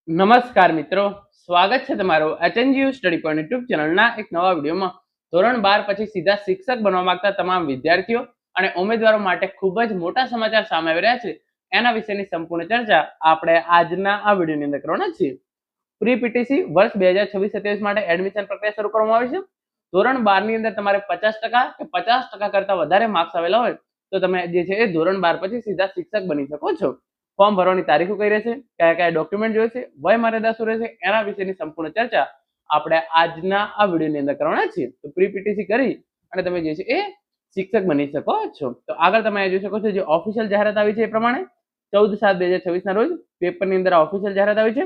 નમસ્કાર મિત્રો, સ્વાગત છે તમારું એચએનજીયુ સ્ટડી પોઈન્ટ યુટ્યુબ ચેનલના એક નવા વિડીયોમાં. ધોરણ 12 પછી સીધા શિક્ષક બનવા માંગતા તમામ વિદ્યાર્થીઓ અને ઉમેદવારો માટે ખૂબ જ મોટા સમાચાર સામે આવી રહ્યા છે. એના વિશેની સંપૂર્ણ ચર્ચા આપણે આજના આ વિડીયોની અંદર કરવાના છીએ. પ્રી પીટીસી વર્ષ 2026-27 માટે એડમિશન પ્રક્રિયા શરૂ કરવામાં આવી છે. ધોરણ 12 ની અંદર તમારે 50% કે 50% કરતા વધારે માર્ક્સ આવેલા હોય તો તમે જે છે એ ધોરણ 12 પછી સીધા શિક્ષક બની શકો છો. ફોર્મ ભરવાની તારીખો કઈ રહેશે, કયા કયા ડોક્યુમેન્ટ જોઈશે, વય મર્યાદા શું રહેશે, એના વિશેની સંપૂર્ણ ચર્ચા આપણે આજના આ વિડીયોની અંદર કરવાના છીએ. તો પ્રી પીટીસી કરી અને તમે જે છે એ શિક્ષક બની શકો છો. તો આગળ તમે જોઈ શકો છો જે ઓફિશિયલ જાહેરાત આવી છે એ પ્રમાણે 14/7/2026 ના રોજ પેપરની અંદર ઓફિશિયલ જાહેરાત આવી છે.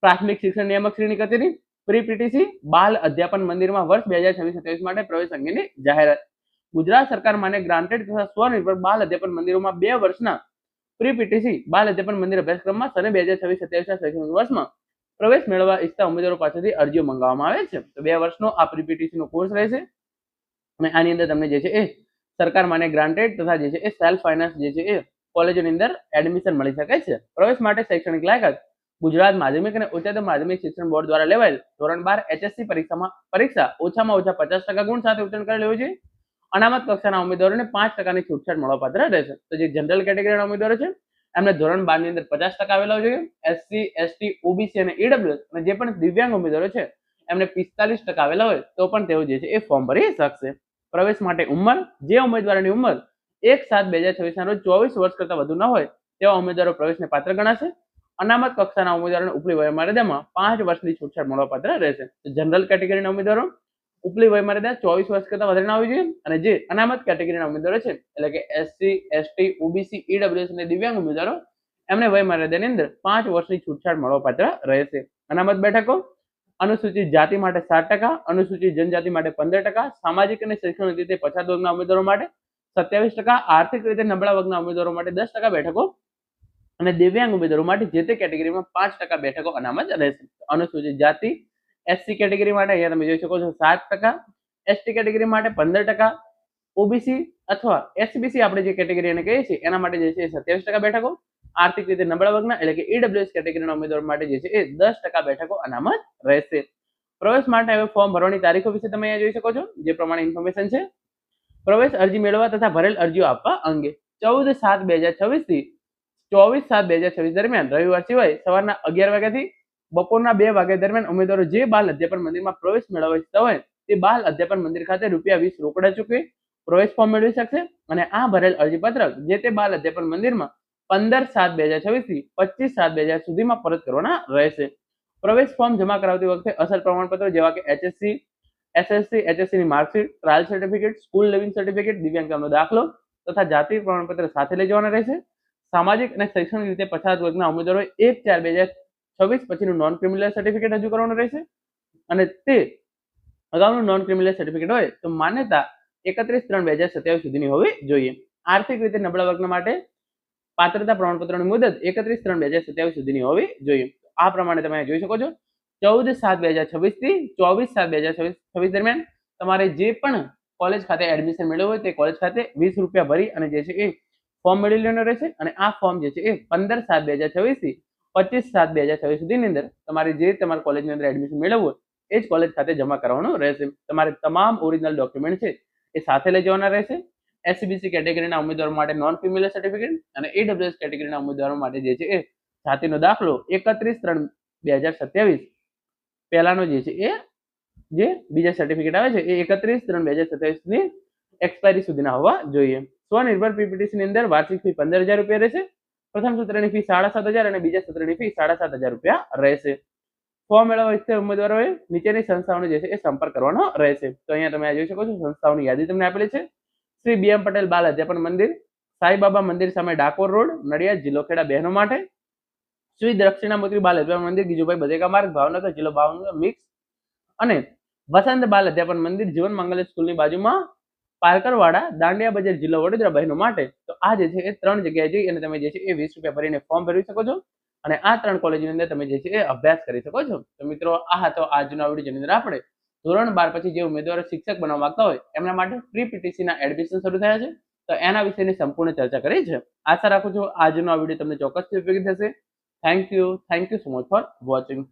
પ્રાથમિક શિક્ષણ નિયામક શ્રીની કચેરી પ્રી પીટીસી બાલ અધ્યાપન મંદિરમાં વર્ષ 2026-27 માટે પ્રવેશ અંગેની જાહેરાત. ગુજરાત સરકાર માન્ય ગ્રાન્ટેડ તથા સ્વનિર્ભર બાલ અધ્યાપન મંદિરોમાં 2 વર્ષના પ્રી પીટીસી બાલ અધ્યાપન મંદિર અભ્યાસક્રમમાં સને 2026-27 શૈક્ષણિક વર્ષમાં પ્રવેશ મેળવવા ઈચ્છતા ઉમેદવારો પાસેથી અરજીઓ મંગાવવામાં આવે છે. તો 2 વર્ષનો આ પ્રી પીટીસી નો કોર્સ રહેશે અને આની અંદર તમને જે છે એ સરકાર માન્ય ગ્રાન્ટેડ તથા જે છે એ સેલ્ફ ફાઇનાન્સ જે છે એ કોલેજોની અંદર એડમિશન મળી શકે છે. પ્રવેશ માટે શૈક્ષણિક લાયકાત ગુજરાત માધ્યમિક અને ઉચ્ચતર માધ્યમિક શિક્ષણ બોર્ડ દ્વારા લેવાયેલ ધોરણ 12 HSC પરીક્ષા ઓછામાં ઓછા 50% ગુણ સાથે ઉત્તીર્ણ કરેલ હોવું જોઈએ. અનામત કક્ષાના ઉમેદવારોને 5% છૂટછાટ મળવાપાત્ર રહેશે. તો જે જનરલ કેટેગરીના ઉમેદવારો છે એમને ધોરણ 12 ની અંદર 50% આવેલા જોઈએ. SC ST OBC અને EWS અને જે પણ દિવ્યાંગ ઉમેદવારો છે એમને 45% આવેલા હોય તો પણ તેઓ જે છે એ ફોર્મ ભરી શકશે. પ્રવેશ માટે ઉંમર, જે ઉમેદવારોની ઉંમર 1/7/2026 ના રોજ 24 વર્ષ કરતા વધુ ન હોય તેવા ઉમેદવારો પ્રવેશને પાત્ર ગણાશે. અનામત કક્ષાના ઉમેદવારોને ઉપલી વયમર્યાદામાં 5 વર્ષની છૂટછાટ મળવાપાત્ર રહેશે. જનરલ કેટેગરીના ઉમેદવારો ઉપલી વયમર્યાદા 24 વર્ષ કરતા વધારે ના હોવી જોઈએ અને જે અનામત કેટેગરીના ઉમેદવારો છે એટલે કે SC ST OBC EWS અને દિવ્યાંગ ઉમેદવારો એમને વયમર્યાદાની અંદર 5 વર્ષની છૂટછાટ મળવાપાત્ર રહેશે. અનામત બેઠકો અનુસૂચિત જાતિ માટે 7%, અનુસૂચિત જનજાતિ માટે 15%, સામાજિક અને શૈક્ષણિક રીતે પછાત વર્ગના ઉમેદવારો માટે 27%, આર્થિક રીતે નબળા વર્ગના ઉમેદવારો માટે 10% બેઠકો અને દિવ્યાંગ ઉમેદવારો માટે જે તે કેટેગરીમાં 5% બેઠકો અનામત રહેશે. અનુસૂચિત જાતિ SC કેટેગરી માટે અહીંયા તમે જોઈ શકો છો 7%, ST કેટેગરી માટે 15%, OBC અથવા SBC આપણે જે કેટેગરી એને કહીએ છીએ એના માટે જે છે 27% બેઠકો, આર્થિક રીતે નબળા વર્ગના એટલે કે EWS કેટેગરીના ઉમેદવારો માટે જે છે એ 10% બેઠકો અનામત રહેશે. પ્રવેશ માટે હવે ફોર્મ ભરવાની તારીખો વિશે તમે અહીંયા જોઈ શકો છો જે પ્રમાણે ઇન્ફોર્મેશન છે. પ્રવેશ અરજી મેળવવા તથા ભરેલ અરજીઓ આપવા અંગે 14/7/2026 થી 24/7/2026 દરમિયાન રવિવાર સિવાય સવારના 11 વાગ્યાથી બપોરના 2 વાગ્યા દરમિયાન ઉમેદવારો જે બાલ અધ્યાપન મંદિરમાં પ્રવેશ મેળવવા ઈચ્છતા હોય તે બાલ અધ્યાપન મંદિર ખાતે ₹20 રોકડા ચૂકવી પ્રવેશ ફોર્મ મેળવી શકશે અને આ ભરેલ અરજીપત્રક જે તે બાલ અધ્યાપન મંદિરમાં 15/7/2026 થી 25/7/2026 સુધીમાં પરત કરવાના રહેશે. પ્રવેશ ફોર્મ જમા કરાવતી વખતે અસલ પ્રમાણપત્રો જેવા કે HSC SSC HSC ની marksheet, trial certificate, school leaving certificate, દિવ્યાંગતાનો દાખલો તથા જાતિ પ્રમાણપત્ર સાથે લઈ જવાના રહેશે. સામાજિક અને શૈક્ષણિક રીતે પછાત વર્ગના ઉમેદવારોએ 1/4/2026 પછીનું નોન ક્રિમિનલ સર્ટિફિકેટ રજૂ કરવાનું રહેશે અને તે અગાઉનું નોન ક્રિમિનલ સર્ટિફિકેટ હોય તો માન્યતા 31/3/2027 સુધીની હોવી જોઈએ. આર્થિક રીતે નબળા વર્ગના માટે પાત્રતા પ્રમાણપત્રોની મુદત 31/3/2027 સુધીની હોવી જોઈએ. આ પ્રમાણે તમે જોઈ શકો છો 14/7/2026 થી 24/7/2026 દરમિયાન તમારે જે પણ કોલેજ ખાતે એડમિશન મેળવવું હોય તે કોલેજ ખાતે ₹20 ભરી અને જે છે એ ફોર્મ મેળવી લેવાનું રહેશે અને આ ફોર્મ જે છે એ 15/7/2026 થી 25/7/2026 સુધીની અંદર તમારે જે તમારા કોલેજની અંદર એડમિશન મેળવવું હોય એ જ કોલેજ ખાતે જમા કરવાનું રહેશે. તમારે તમામ ઓરિજિનલ ડોક્યુમેન્ટ છે એ સાથે લઈ જવાના રહેશે. SBC કેટેગરીના ઉમેદવારો માટે નોન ક્રિમિનલ સર્ટિફિકેટ અને EWS કેટેગરીના ઉમેદવારો માટે જે છે એ જાતિનો દાખલો 31/3/2027 પહેલાનો જે છે એ જે બીજા સર્ટિફિકેટ આવે છે એ 31/3/2027 ની એક્સપાયરી સુધીના હોવા જોઈએ. સ્વનિર્ભર પીપીટીસી ની અંદર વાર્ષિક ફી ₹15,000 રહેશે. પ્રથમ સત્રની ફી 7,500 અને બીજા સત્રની ફી ₹7,500 રહેશે. ફોર્મ મેળવવા ઈચ્છતા ઉમેદવારોએ નીચેની સંસ્થાઓનો જે છે એ સંપર્ક કરવાનો રહેશે. તો અહીંયા તમે જોઈ શકો છો સંસ્થાઓની યાદી તમને આપેલી છે. શ્રી BM પટેલ બાલ અધ્યાપન મંદિર, સાંઈબાબા મંદિર સામે ડાકોર રોડ, નડિયાદ, જિલ્લો ખેડા બહેનો માટે. શ્રી દક્ષિણામૂર્તિ બાલ અધ્યાપન મંદિર, ગીજુભાઈ બધેકા માર્ગ, ભાવનગર, જિલ્લો ભાવનગર મિક્સ અને વસંત બાલ અધ્યાપન મંદિર, જીવન મંગલ સ્કૂલની બાજુમાં પારકરવાડા, દાંડિયા બજાર, જિલ્લો વડોદરા બહેનો માટે. તો આ જે છે એ 3 જગ્યાએ જઈ અને તમે જે છે એ ₹20 ભરીને ફોર્મ ભરી શકો છો અને આ 3 કોલેજની અંદર તમે જે છે એ અભ્યાસ કરી શકો છો. તો મિત્રો આ હતો આજનો વિડીયો જેની અંદર આપણે ધોરણ 12 પછી જે ઉમેદવારો શિક્ષક બનવા માંગતા હોય એમના માટે પ્રી પીટીસી ના એડમિશન શરૂ થયા છે તો એના વિશેની સંપૂર્ણ ચર્ચા કરી છે. આશા રાખું છું આજનો આ વિડીયો તમને ચોક્કસથી ઉપયોગી થશે. Thank you so much for watching.